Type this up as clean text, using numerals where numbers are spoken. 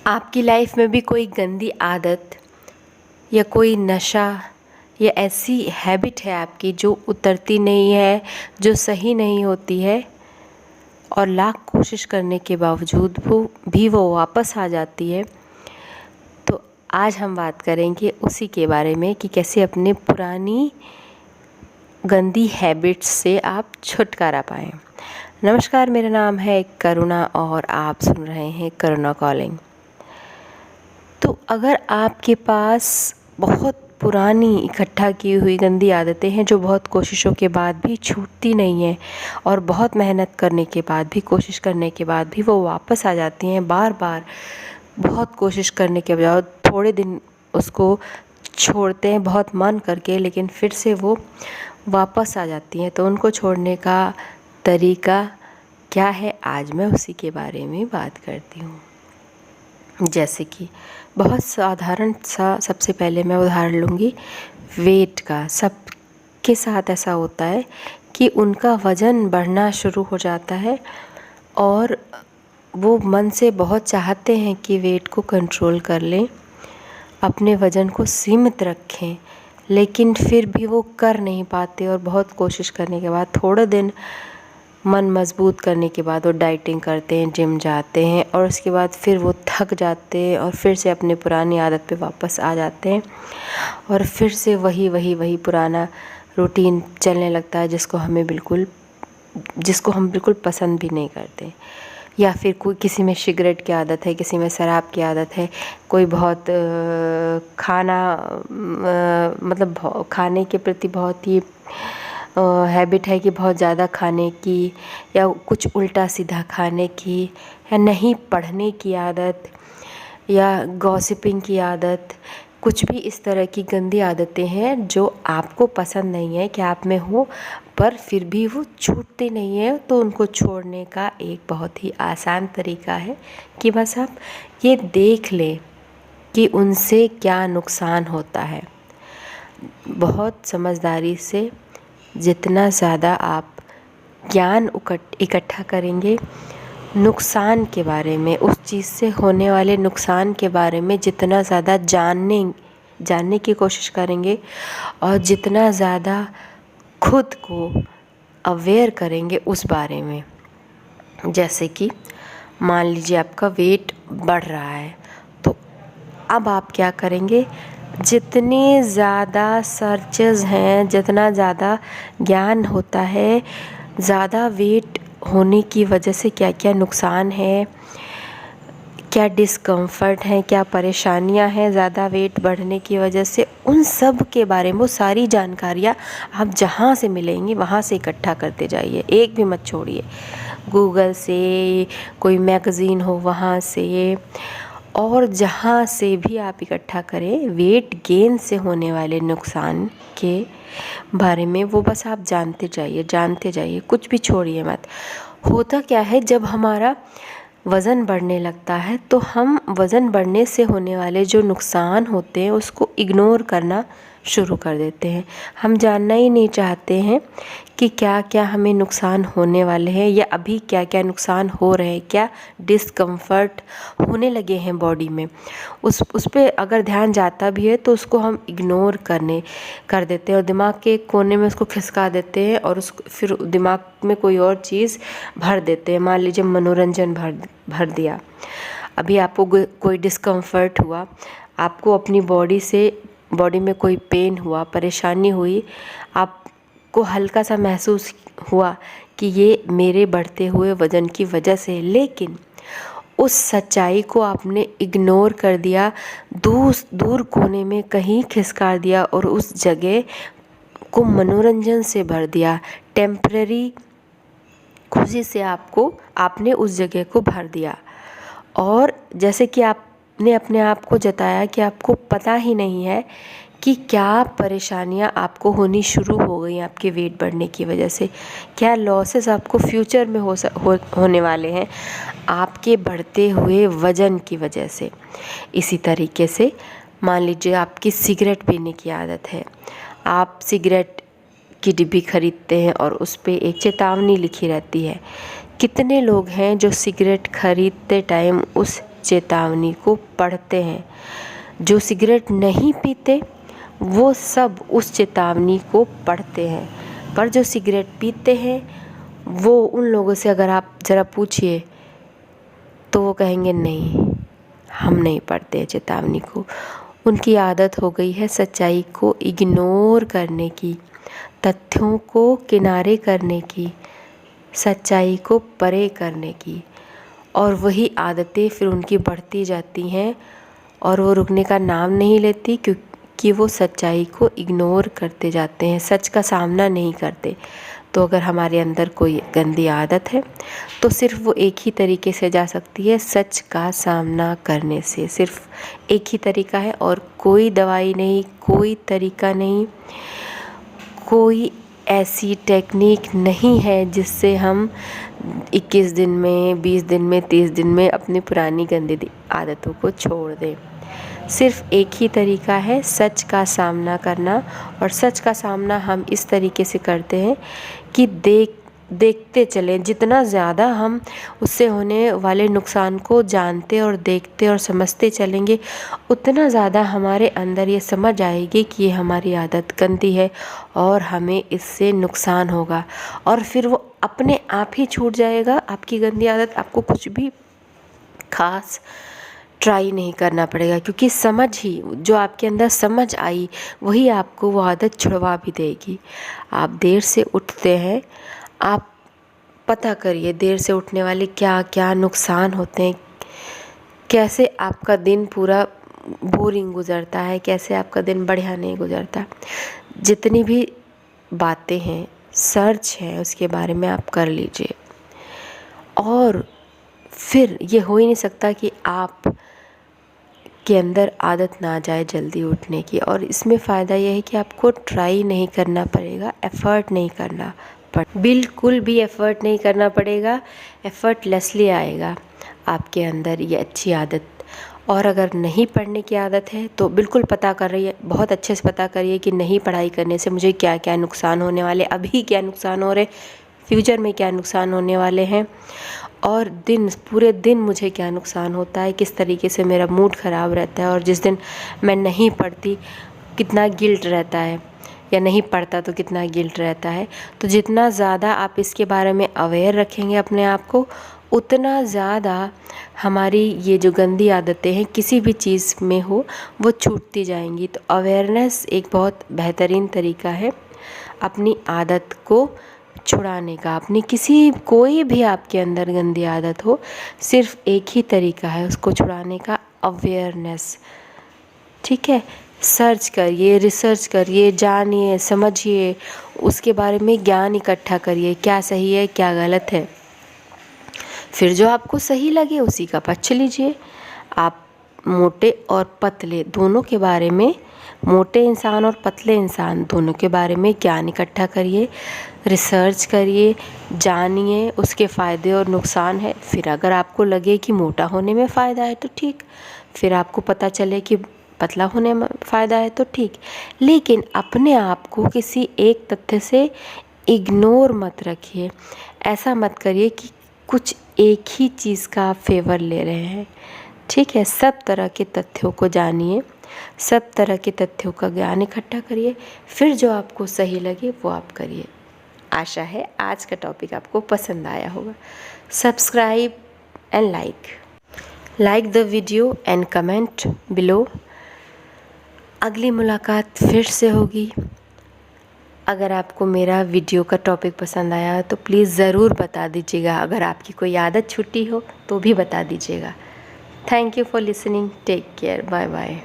आपकी लाइफ में भी कोई गंदी आदत या कोई नशा या ऐसी हैबिट है आपकी जो उतरती नहीं है, जो सही नहीं होती है और लाख कोशिश करने के बावजूद वो वापस आ जाती है। तो आज हम बात करेंगे उसी के बारे में कि कैसे अपने पुरानी गंदी हैबिट्स से आप छुटकारा पाएँ। नमस्कार, मेरा नाम है करुणा और आप सुन रहे हैं करुणा कॉलिंग। तो अगर आपके पास बहुत पुरानी इकट्ठा की हुई गंदी आदतें हैं जो बहुत कोशिशों के बाद भी छूटती नहीं हैं और बहुत मेहनत करने के बाद भी, कोशिश करने के बाद भी वो वापस आ जाती हैं, बार बार बहुत कोशिश करने के बाद थोड़े दिन उसको छोड़ते हैं बहुत मन करके, लेकिन फिर से वो वापस आ जाती हैं, तो उनको छोड़ने का तरीका क्या है, आज मैं उसी के बारे में बात करती हूँ। जैसे कि बहुत साधारण सा सबसे पहले मैं उदाहरण लूँगी वेट का। सबके साथ ऐसा होता है कि उनका वज़न बढ़ना शुरू हो जाता है और वो मन से बहुत चाहते हैं कि वेट को कंट्रोल कर लें, अपने वज़न को सीमित रखें, लेकिन फिर भी वो कर नहीं पाते और बहुत कोशिश करने के बाद थोड़े दिन मन मजबूत करने के बाद वो डाइटिंग करते हैं, जिम जाते हैं और उसके बाद फिर वो थक जाते हैं और फिर से अपनी पुरानी आदत पे वापस आ जाते हैं और फिर से वही पुराना रूटीन चलने लगता है जिसको हम बिल्कुल पसंद भी नहीं करते। या फिर कोई किसी में सिगरेट की आदत है, किसी में शराब की आदत है, कोई बहुत मतलब खाने के प्रति बहुत ही हैबिट है कि बहुत ज़्यादा खाने की, या कुछ उल्टा सीधा खाने की, या नहीं पढ़ने की आदत, या गॉसिपिंग की आदत, कुछ भी इस तरह की गंदी आदतें हैं जो आपको पसंद नहीं है कि आप में हो, पर फिर भी वो छूटते नहीं है। तो उनको छोड़ने का एक बहुत ही आसान तरीका है कि बस आप ये देख लें कि उनसे क्या नुकसान होता है। बहुत समझदारी से जितना ज़्यादा आप ज्ञान इकट्ठा करेंगे नुकसान के बारे में, उस चीज़ से होने वाले नुकसान के बारे में जितना ज़्यादा जानने की कोशिश करेंगे और जितना ज़्यादा खुद को अवेयर करेंगे उस बारे में। जैसे कि मान लीजिए आपका वेट बढ़ रहा है, तो अब आप क्या करेंगे, जितने ज़्यादा सर्चेस हैं, जितना ज़्यादा ज्ञान होता है, ज़्यादा वेट होने की वजह से क्या क्या नुकसान है, क्या डिस्कम्फर्ट है, क्या परेशानियां हैं ज़्यादा वेट बढ़ने की वजह से, उन सब के बारे में वो सारी जानकारियाँ आप जहाँ से मिलेंगी वहाँ से इकट्ठा करते जाइए, एक भी मत छोड़िए। गूगल से, कोई मैगज़ीन हो वहाँ से, और जहाँ से भी आप इकट्ठा करें वेट गेन से होने वाले नुकसान के बारे में, वो बस आप जानते जाइए, कुछ भी छोड़िए मत। होता क्या है, जब हमारा वज़न बढ़ने लगता है तो हम वज़न बढ़ने से होने वाले जो नुकसान होते हैं उसको इग्नोर करना शुरू कर देते हैं। हम जानना ही नहीं चाहते हैं कि क्या क्या हमें नुकसान होने वाले हैं या अभी क्या क्या नुकसान हो रहे हैं, क्या डिस्कम्फर्ट होने लगे हैं बॉडी में। उस पे अगर ध्यान जाता भी है तो उसको हम इग्नोर कर देते हैं और दिमाग के कोने में उसको खिसका देते हैं और फिर दिमाग में कोई और चीज़ भर देते हैं। मान लीजिए मनोरंजन भर दिया। अभी आपको कोई डिस्कम्फर्ट हुआ, आपको अपनी बॉडी में कोई पेन हुआ, परेशानी हुई, आपको हल्का सा महसूस हुआ कि ये मेरे बढ़ते हुए वज़न की वजह से, लेकिन उस सच्चाई को आपने इग्नोर कर दिया, दूर कोने में कहीं खिसका दिया और उस जगह को मनोरंजन से भर दिया। टेम्पररी खुशी से आपने उस जगह को भर दिया। और जैसे कि आपने अपने आप को जताया कि आपको पता ही नहीं है कि क्या परेशानियां आपको होनी शुरू हो गई आपके वेट बढ़ने की वजह से, क्या लॉसेस आपको फ्यूचर में होने वाले हैं आपके बढ़ते हुए वज़न की वजह से। इसी तरीके से मान लीजिए आपकी सिगरेट पीने की आदत है, आप सिगरेट की डिब्बी खरीदते हैं और उस पे एक चेतावनी लिखी रहती है। कितने लोग हैं जो सिगरेट खरीदते टाइम उस चेतावनी को पढ़ते हैं। जो सिगरेट नहीं पीते वो सब उस चेतावनी को पढ़ते हैं, पर जो सिगरेट पीते हैं वो उन लोगों से अगर आप ज़रा पूछिए तो वो कहेंगे नहीं, हम नहीं पढ़ते हैं चेतावनी को। उनकी आदत हो गई है सच्चाई को इग्नोर करने की, तथ्यों को किनारे करने की, सच्चाई को परे करने की, और वही आदतें फिर उनकी बढ़ती जाती हैं और वो रुकने का नाम नहीं लेती, क्योंकि वो सच्चाई को इग्नोर करते जाते हैं, सच का सामना नहीं करते। तो अगर हमारे अंदर कोई गंदी आदत है तो सिर्फ वो एक ही तरीके से जा सकती है, सच का सामना करने से। सिर्फ एक ही तरीका है और कोई दवाई नहीं, कोई तरीका नहीं, कोई ऐसी टेक्निक नहीं है जिससे हम 21 दिन में, 20 दिन में, 30 दिन में अपनी पुरानी गंदी आदतों को छोड़ दें। सिर्फ एक ही तरीका है सच का सामना करना, और सच का सामना हम इस तरीके से करते हैं कि देखते चलें। जितना ज़्यादा हम उससे होने वाले नुकसान को जानते और देखते और समझते चलेंगे, उतना ज़्यादा हमारे अंदर ये समझ आएगी कि ये हमारी आदत गंदी है और हमें इससे नुकसान होगा, और फिर वो अपने आप ही छूट जाएगा। आपकी गंदी आदत, आपको कुछ भी खास ट्राई नहीं करना पड़ेगा, क्योंकि समझ ही, जो आपके अंदर समझ आई वही आपको वो आदत छुड़वा भी देगी। आप देर से उठते हैं, आप पता करिए देर से उठने वाले क्या क्या नुकसान होते हैं, कैसे आपका दिन पूरा बोरिंग गुजरता है, कैसे आपका दिन बढ़िया नहीं गुजरता। जितनी भी बातें हैं, सर्च है, उसके बारे में आप कर लीजिए। और फिर ये हो ही नहीं सकता कि आप के अंदर आदत ना जाए जल्दी उठने की। और इसमें फ़ायदा यह है कि आपको ट्राई नहीं करना पड़ेगा, एफ़र्ट नहीं करना बिल्कुल भी एफ़र्ट नहीं करना पड़ेगा, एफ़र्टलेसली आएगा आपके अंदर ये अच्छी आदत। और अगर नहीं पढ़ने की आदत है तो बिल्कुल पता कर रही है, बहुत अच्छे से पता करिए कि नहीं पढ़ाई करने से मुझे क्या क्या नुकसान होने वाले, अभी क्या नुकसान हो रहे, फ्यूचर में क्या नुकसान होने वाले हैं, और पूरे दिन मुझे क्या नुकसान होता है, किस तरीके से मेरा मूड ख़राब रहता है, और जिस दिन मैं नहीं पढ़ती कितना गिल्ट रहता है, या नहीं पढ़ता तो कितना गिल्ट रहता है। तो जितना ज़्यादा आप इसके बारे में अवेयर रखेंगे अपने आप को, उतना ज़्यादा हमारी ये जो गंदी आदतें हैं किसी भी चीज़ में हो वो छूटती जाएंगी। तो अवेयरनेस एक बहुत बेहतरीन तरीका है अपनी आदत को छुड़ाने का। अपनी कोई भी आपके अंदर गंदी आदत हो, सिर्फ एक ही तरीका है उसको छुड़ाने का, अवेयरनेस। ठीक है, सर्च करिए, रिसर्च करिए, जानिए, समझिए, उसके बारे में ज्ञान इकट्ठा करिए, क्या सही है क्या गलत है। फिर जो आपको सही लगे उसी का पक्ष लीजिए। आप मोटे और पतले दोनों के बारे में, मोटे इंसान और पतले इंसान दोनों के बारे में ज्ञान इकट्ठा करिए, रिसर्च करिए, जानिए उसके फ़ायदे और नुकसान है। फिर अगर आपको लगे कि मोटा होने में फ़ायदा है तो ठीक, फिर आपको पता चले कि पतला होने में फ़ायदा है तो ठीक। लेकिन अपने आप को किसी एक तथ्य से इग्नोर मत रखिए। ऐसा मत करिए कि कुछ एक ही चीज़ का आप फेवर ले रहे हैं। ठीक है, सब तरह के तथ्यों को जानिए, सब तरह के तथ्यों का ज्ञान इकट्ठा करिए, फिर जो आपको सही लगे वो आप करिए। आशा है आज का टॉपिक आपको पसंद आया होगा। Subscribe and like the video and comment below. अगली मुलाकात फिर से होगी। अगर आपको मेरा वीडियो का टॉपिक पसंद आया तो प्लीज़ ज़रूर बता दीजिएगा। अगर आपकी कोई आदत छूटी हो तो भी बता दीजिएगा। Thank you for listening. Take care. Bye bye.